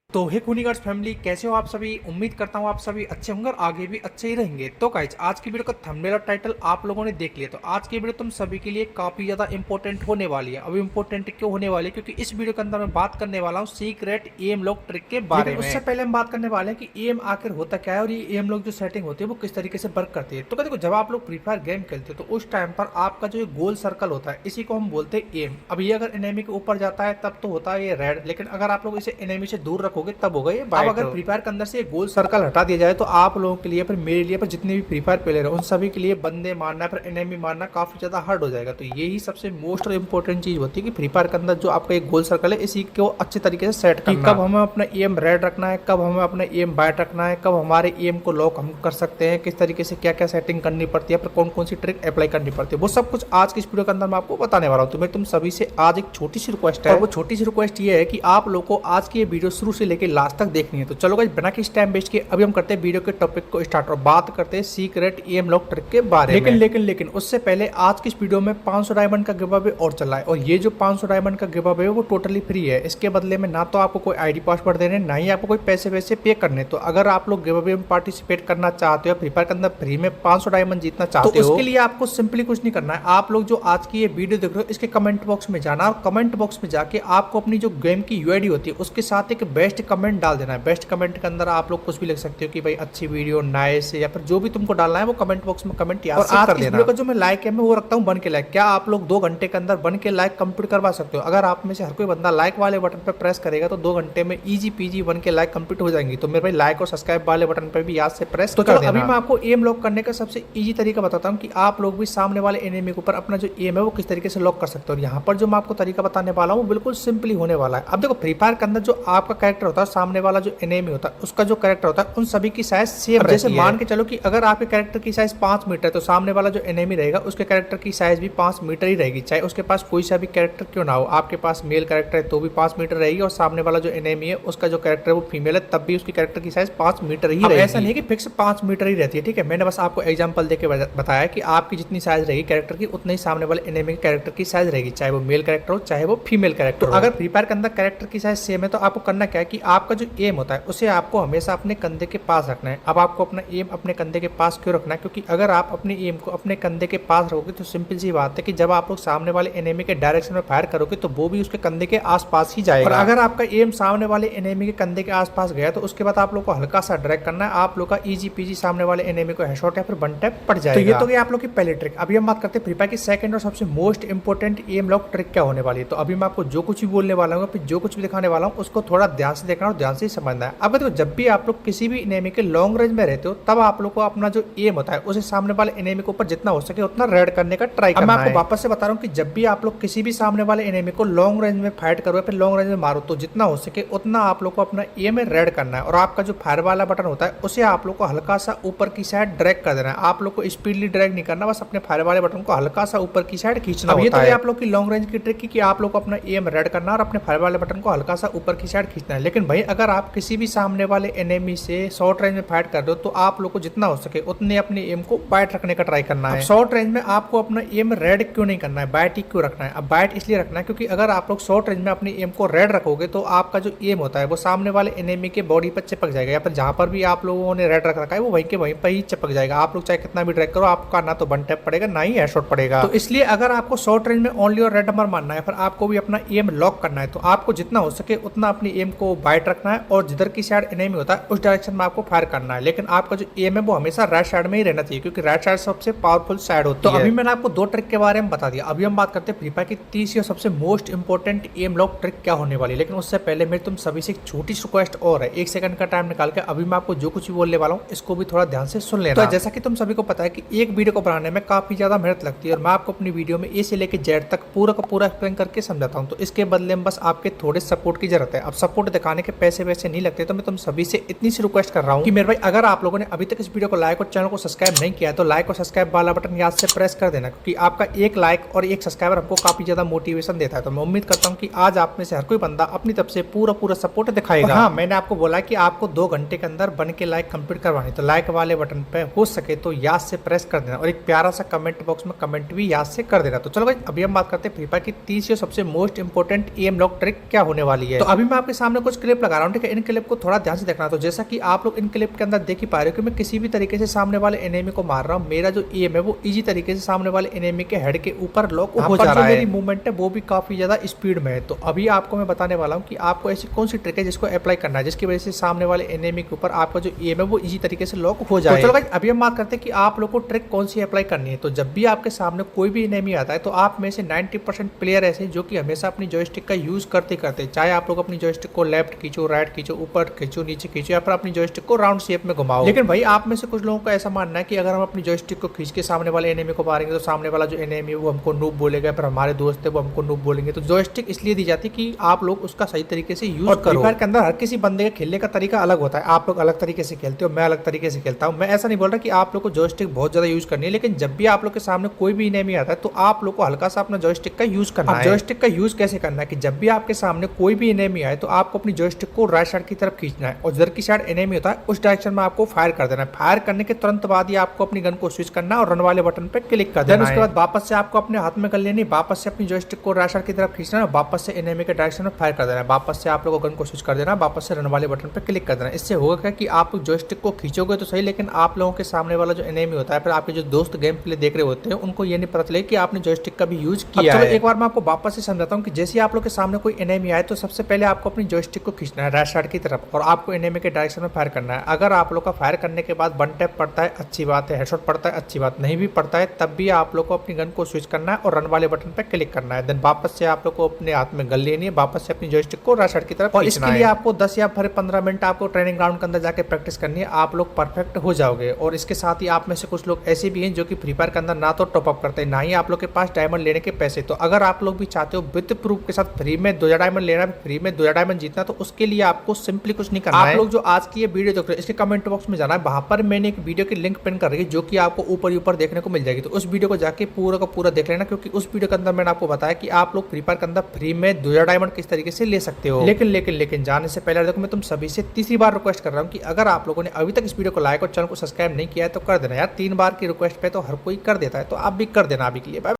तो हे कूनीगर्स फैमिली, कैसे हो आप सभी। उम्मीद करता हूँ आप सभी अच्छे होंगे और आगे भी अच्छे ही रहेंगे। तो गाइज, आज की वीडियो का थंबनेल और टाइटल आप लोगों ने देख लिया। तो आज की वीडियो तुम सभी के लिए काफी ज्यादा इंपॉर्टेंट होने वाली है। अब इंपॉर्टेंट क्यों होने वाली है? क्योंकि इस वीडियो के अंदर मैं बात करने वाला हूँ सीक्रेट एम लॉक ट्रिक के बारे में। उससे पहले हम बात करने वाले हैं कि एम आखिर होता क्या है और ये एम लॉक जो सेटिंग होती है वो किस तरीके से वर्क करती है। तो देखो, जब आप लोग फ्री फायर गेम खेलते हो तो उस टाइम पर आपका जो गोल सर्कल होता है इसी को हम बोलते हैं एम। अब ये अगर एनिमी के ऊपर जाता है तब तो होता है ये रेड, लेकिन अगर आप लोग इसे एनिमी से दूर रखोगे तब होगा ये। अब अगर फ्री फायर के अंदर से गोल सर्कल हटा दिया जाए तो आप लोगों के लिए, फिर मेरे लिए, पर जितने भी फ्री फायर प्लेयर है उन सभी के लिए बंदे मारना फिर एनिमी मारना काफी ज्यादा हार्ड हो जाएगा। तो यही सबसे मोस्ट और इम्पोर्टेंट चीज होती है कि फ्री फायर के अंदर जो आपका एक गोल सर्कल है इसी को अच्छे तरीके से सेट करना। कब हमें अपना एम रेड रखना है, कब हमें अपना एम वाइट रखना है, कब हमारे एम को लॉक हम कर सकते हैं, किस तरीके से क्या क्या सेटिंग करनी पड़ती है, फिर कौन कौन सी ट्रिक अप्लाई करनी पड़ती है, वो सब कुछ आज की इस वीडियो के अंदर मैं आपको बताने वाला हूँ। तो मैं तुम सभी से आज एक छोटी सी रिक्वेस्ट है, और वो छोटी सी रिक्वेस्ट ये है कि आप लोग को आज की ये वीडियो शुरू से लेकर लास्ट तक देखनी है। तो चलो गाइस, बिना किसी टाइम वेस्ट किए अभी हम करते हैं वीडियो के टॉपिक को स्टार्ट और बात करते हैं सीक्रेट एम लॉक ट्रिक के बारे में। लेकिन उससे पहले आज की इस वीडियो में 500 डायमंड का गिव अवे और चल रहा है, और ये जो 500 डायमंड का गिव अवे है वो टोटली फ्री है। इसके बदले में ना तो आपको कोई आईडी पासवर्ड देने, ना ही आपको कोई पैसे वैसे पे करने। तो अगर आप लोग गिव अवे में पार्टिसिपेट करना चाहते हो, फ्री फायर के अंदर फ्री में 500 डायमंड जीतना चाहते हो, तो उसके लिए आपको सिंपली कुछ नहीं करना है। आप लोग जो आज की ये वीडियो देख रहे हो इसके कमेंट बॉक्स में जाना, और कमेंट बॉक्स में जाके आपको अपनी जो गेम की यूआईडी होती है उसके साथ एक बेस्ट कमेंट डाल देना है। बेस्ट कमेंट के अंदर आप लोग कुछ भी लिख सकते हो कि भाई अच्छी वीडियो, नाइस, या फिर जो भी तुमको डालना है वो कमेंट बॉक्स में कमेंट याद से कर देना। वीडियो का जो मैं लाइक है मैं वो रखता हूँ बन के लाइक। क्या आप लोग 2 घंटे के अंदर बन के लाइक कंप्लीट करवा सकते हो? अगर आप में से हर कोई बंदा लाइक वाले बटन पर प्रेस करेगा तो 2 घंटे में इजी पीजी बन के लाइक कंप्लीट हो जाएंगी। तो मेरे भाई लाइक और सब्सक्राइब वाले बटन पर भी याद से प्रेस कर देना। अभी मैं आपको एम लॉक करने का सबसे इजी तरीका बताता हूँ कि आप लोग भी सामने वाले एनिमी के ऊपर अपना जो एम है वो किस तरीके से लॉक कर सकते हो। और यहाँ पर जो मैं आपको तरीका बताने वाला हूँ बिल्कुल सिंपली होने वाला है। अब देखो, फ्री फायर के अंदर जो आपका कैरेक्टर होता है, सामने वाला जो एनिमी होता है उसका जो कैरेक्टर होता है, उन सभी की साइज सेम रहती है। जैसे मान के चलो कि अगर आपके कैरेक्टर की साइज 5 मीटर है तो सामने वाला जो एनिमी रहेगा उसके कैरेक्टर की साइज भी 5 मीटर ही रहेगी, चाहे उसके पास कोई सा भी कैरेक्टर क्यों ना हो। आपके पास मेल कैरेक्टर है तो भी 5 मीटर रहेगी, और सामने वाला जो एनिमी है उसका जो कैरेक्टर है वो फीमेल है तब भी उसकी कैरेक्टर की साइज 5 मीटर ही रहेगी। ऐसा नहीं कि फिक्स 5 मीटर ही रहती है, ठीक है। मैंने बस आपको एग्जांपल देके बताया कि आपकी जितनी साइज रहेगी कैरेक्टर की उतनी ही सामने वाले एनिमी के कैरेक्टर की साइज रहेगी, चाहे वो मेल कैरेक्टर हो चाहे वो फीमेल कैरेक्टर हो। अगर फ्री फायर के अंदर कैरेक्टर की साइज सेम है तो आपको करना क्या है कि आपका जो एम होता है उसे आपको हमेशा अपने कंधे के पास रखना है। अब आपको अपना एम अपने कंधे के पास क्यों रखना है? क्योंकि अगर आप अपने एम को अपने कंधे के पास रखोगे तो सिंपल सी बात है कि जब आप लोग सामने वाले एनिमी के डायरेक्शन में फायर करोगे तो वो भी उसके कंधे के आसपास ही जाएगा। और अगर आपका एम सामने वाले एनिमी के कंधे के आसपास गया तो उसके बाद आप लोग को हल्का सा ड्रैग करना है, आप लोग का इजी पीजी सामने वाले एनिमी को हेडशॉट या फिर वन टैप पड़ जाएगा। तो ये तो गई आप लोग की पहली ट्रिक। अभी हम बात करते हैं फ्री फायर की सेकंड और सबसे most important aim lock trick क्या होने वाली है। तो अभी मैं आपको जो कुछ भी बोलने वाला हूँ, फिर जो कुछ भी दिखाने वाला हूँ उसको थोड़ा ध्यान से देखना और ध्यान से समझना है। अब देखो, जब भी आप लोग किसी भी एनिमी के लॉन्ग रेंज में रहते हो तब आप लोग को अपना जो एम होता है उसे सामने वाले एनिमी के ऊपर जितना हो सके उतना रेड करने का ट्राई करना है। मैं आपको वापस से बता रहा हूँ कि जब भी आप लोग किसी भी सामने वाले एनिमी को लॉन्ग रेंज में फाइट करो या फिर लॉन्ग रेंज में मारो तो जितना हो सके उतना आप लोग को अपना एम में रेड करना है। और आपका जो फायर वाला बटन होता है उसे आप लोग को हल्का सा ऊपर की साइड ड्रैग कर देना है। आप लोग को स्पीडली ड्रैग नहीं करना, बस अपने फायर वाले बटन को हल्का सा ऊपर की साइड खींचना होता है। ये तो आप लोग की लॉन्ग रेंज की ट्रिक कि आप लोग को अपना एम रेड करना और अपने फायर वाले बटन को हल्का सा ऊपर की साइड खींचना है। लेकिन भाई, अगर आप किसी भी सामने वाले एनिमी से शॉर्ट रेंज में फाइट कर रहे हो तो आप लोग को जितना हो सके उतने अपने एम को बाइट रखने का ट्राई करना है। शॉर्ट रेंज में आपको अपना एम रेड क्यों नहीं करना है, बाइट ही क्यों रखना है? अब बाइट इसलिए रखना है क्योंकि अगर आप लोग शॉर्ट रेंज में अपनी एम को रेड रखोगे तो आपका जो एम होता है वो सामने वाले एनिमी के बॉडी पर चिपक जाएगा, या फिर जहां पर भी आप लोगों ने रेड रख रखा है वो वहीं के वहीं पर ही चिपक जाएगा। आप लोग चाहे कितना भी ड्रैग करो आपका ना तो वन टैप पड़ेगा ना ही हेडशॉट पड़ेगा। तो इसलिए अगर आपको शॉर्ट रेंज में ओनली और रेड नंबर मारना है, फिर आपको भी अपना एम लॉक करना है, तो आपको जितना हो सके उतना अपनी एम को बाइट रखना है और जिधर की साइड एनिमी होता है उस डायरेक्शन में आपको फायर करना है। लेकिन आपका जो एम है वो हमेशा राइट साइड में ही रहना चाहिए, क्योंकि राइट साइड सबसे पावरफुल साइड होती है। तो अभी मैंने आपको 2 ट्रिक के बारे में बता दिया। अभी हम बात करते हैं फ्री फायर की तीसरी और सबसे most important aim lock trick क्या होने वाली है। लेकिन उससे पहले मेरी तुम सभी से एक छोटी सी रिक्वेस्ट और है, 1 सेकंड का टाइम निकाल के अभी मैं आपको जो कुछ भी बोलने वाला हूँ इसको भी थोड़ा ध्यान से सुन लेना। तो जैसा कि तुम सभी को पता है कि एक वीडियो को बनाने में काफी ज्यादा मेहनत लगती है, और मैं आपको अपनी वीडियो में ए से लेकर जेड तक पूरा का पूरा एक्सप्लेन करके समझाता हूँ। तो इसके बदले में बस आपके थोड़े सपोर्ट की जरूरत है। अब सपोर्ट दिखाने के पैसे वैसे नहीं लगते, तो मैं तुम सभी से इतनी सी रिक्वेस्ट कर रहा हूँ कि मेरे भाई, अगर आप लोगों ने अभी तक इस वीडियो को लाइक और चैनल को सब्सक्राइब नहीं किया तो लाइक और सब्सक्राइब वाला बटन याद से प्रेस कर देना, क्योंकि आपका एक लाइक और एक सब्सक्राइबर हमको काफी ज्यादा मोटिवेशन देता है। तो मैं उम्मीद करता हूँ कि आज आप में से हर कोई बंदा अपनी तरफ से पूरा सपोर्ट दिखाएगा। हाँ, मैंने आपको बोला कि आपको 2 घंटे के अंदर बन के लाइक कंप्लीट करवानी, तो लाइक वाले बटन पे हो सके तो याद से प्रेस कर देना, और एक प्यारा सा कमेंट बॉक्स में कमेंट भी याद से कर देना। तो चलो भाई, अभी हम बात करते हैं फ्री फायर की तीसरी और सबसे most important aim lock trick क्या होने वाली है। तो अभी मैं आपके सामने कुछ कुछ क्लिप लगा रहा हूँ, ठीक है। इन क्लिप को थोड़ा ध्यान से देखना। तो जैसा कि आप लोग इन क्लिप के अंदर देख ही पा रहे हो कि मैं किसी भी तरीके से सामने वाले एनिमी को मार रहा हूँ। मेरा जो एम है वो इजी तरीके से सामने वाले एनिमी के हेड के ऊपर लॉक हो जा रहा है। मेरी मूवमेंट है वो भी काफी ज्यादा स्पीड में है। तो अभी आपको मैं बताने वाला हूँ कि आपको ऐसी कौन सी ट्रिक है जिसको अप्लाई करना है, जिसकी वजह से सामने वाले एनिमी के ऊपर आपका जो एम है वो इजी तरीके से लॉक हो जाए। तो चलो गाइस, अभी हम बात करते हैं कि आप लोग को ट्रिक कौन सी अप्लाई करनी है। तो जब भी आपके सामने कोई भी एनिमी आता है तो आप में से 90% प्लेयर ऐसे जो कि हमेशा अपनी जॉयस्टिक का यूज करते चाहे आप लोग अपनी जॉयस्टिक को लेफ्ट खींचो, राइट खींचो, ऊपर खींचो, नीचे खींचो, या फिर अपनी जॉयस्टिक को राउंड शेप में घुमाओ। लेकिन भाई आप में से कुछ लोगों का ऐसा मानना है कि अगर हम अपनी जॉयस्टिक को खींच के सामने वाले एनिमी को मारेंगे तो सामने वाला जो एनिमी है वो हमको नूब बोलेगा, फिर हमारे दोस्त है वो हमको नूब बोलेंगे। तो जॉयस्टिक इसलिए दी जाती है कि आप लोग उसका सही तरीके से यूज करो। फ्री फायर के अंदर हर किसी बंदे के खेलने का तरीका अलग होता है। आप लोग अलग तरीके से खेलते हो, मैं अलग तरीके से खेलता हूँ। मैं ऐसा नहीं बोल रहा कि आप लोग को जॉयस्टिक बहुत ज्यादा यूज करनी है, लेकिन जब भी आप लोग के सामने कोई भी एनिमी आता है तो आप लोग को हल्का सा अपना जॉयस्टिक का यूज करना है। जॉयस्टिक का यूज कैसे करना है कि जब भी आपके सामने कोई भी एनिमी आए तो आपको अपनी जॉयस्टिक को राइट साइड की तरफ खींचना है और जिधर की साइड एनिमी होता है उस डायरेक्शन में आपको फायर कर देना है। फायर करने के तुरंत बाद ही आपको अपनी गन को स्विच करना है और रन वाले बटन पे क्लिक कर देना है। उसके बाद वापस से आपको अपने हाथ में गन लेनी, वापस से अपनी जॉयस्टिक को राइट साइड की तरफ खींचना है, वापस से एनिमी के डायरेक्शन में फायर कर देना है, वापस से आप लोगों को गन को स्विच कर देना, वापस से रन वाले बटन पे क्लिक कर देना। इससे होगा क्या कि आप जॉयस्टिक को खींचोगे तो सही, लेकिन आप लोगों के सामने वाला जो एनिमी होता है, फिर आपके जो दोस्त गेम प्ले देख रहे होते हैं, उनको ये नहीं पता चले कि आपने जॉयस्टिक का भी यूज किया है। एक बार मैं आपको वापस से समझाता हूँ कि जैसे आप लोग के सामने कोई एनिमी आए तो सबसे पहले आपको अपनी जॉयस्टिक को खींचना है राइट साइड की तरफ और आपको एनिमी के डायरेक्शन में फायर करना है। अगर आप लोग का फायर करने के बाद वन टैप पड़ता है अच्छी बात है, हेडशॉट पड़ता है अच्छी बात, नहीं भी पड़ता है तब भी आप लोग को अपनी गन को स्विच करना है और रन वाले बटन पे क्लिक करना है। देन वापस से आप लोग को अपने हाथ में गन लेनी है, वापस से अपनी जॉयस्टिक को राइट साइड की तरफ। और इसके लिए आपको 10 या फिर 15 मिनट आपको ट्रेनिंग ग्राउंड के अंदर जाके प्रैक्टिस करनी है। आप लोग परफेक्ट हो जाओगे। और इसके साथ ही आप में से कुछ लोग ऐसे भी हैं जो कि फ्री फायर के अंदर ना तो टॉपअप करते हैं, ना ही आप लोग के पास डायमंड लेने के पैसे। तो अगर आप लोग भी चाहते हो विद प्रूफ के साथ फ्री में 2000 डायमंड लेना, फ्री में 2000 डायमंड जीतना, तो उसके लिए आपको सिंपली कुछ नहीं करना है। आप लोग जो आज की ये वीडियो देख रहे हो इसके कमेंट बॉक्स में जाना है, वहां पर मैंने एक वीडियो की लिंक पिन कर रही है जो कि आपको ऊपर ऊपर देखने को मिल जाएगी। तो उस वीडियो को जाके पूरा का पूरा देख लेना, क्योंकि उस वीडियो के अंदर मैंने आपको बताया कि आप लोग फ्री फायर के अंदर फ्री में 2000 डायमंड किस तरीके से ले सकते हो। लेकिन जाने से पहले देखो मैं तुम सभी से तीसरी बार रिक्वेस्ट कर रहा हूँ कि अगर आप लोगों ने अभी तक इस वीडियो को लाइक और चैनल को सब्सक्राइब नहीं किया है तो कर देना यार। 3 बार की रिक्वेस्ट पे तो हर कोई कर देता है, तो आप भी कर देना अभी के लिए।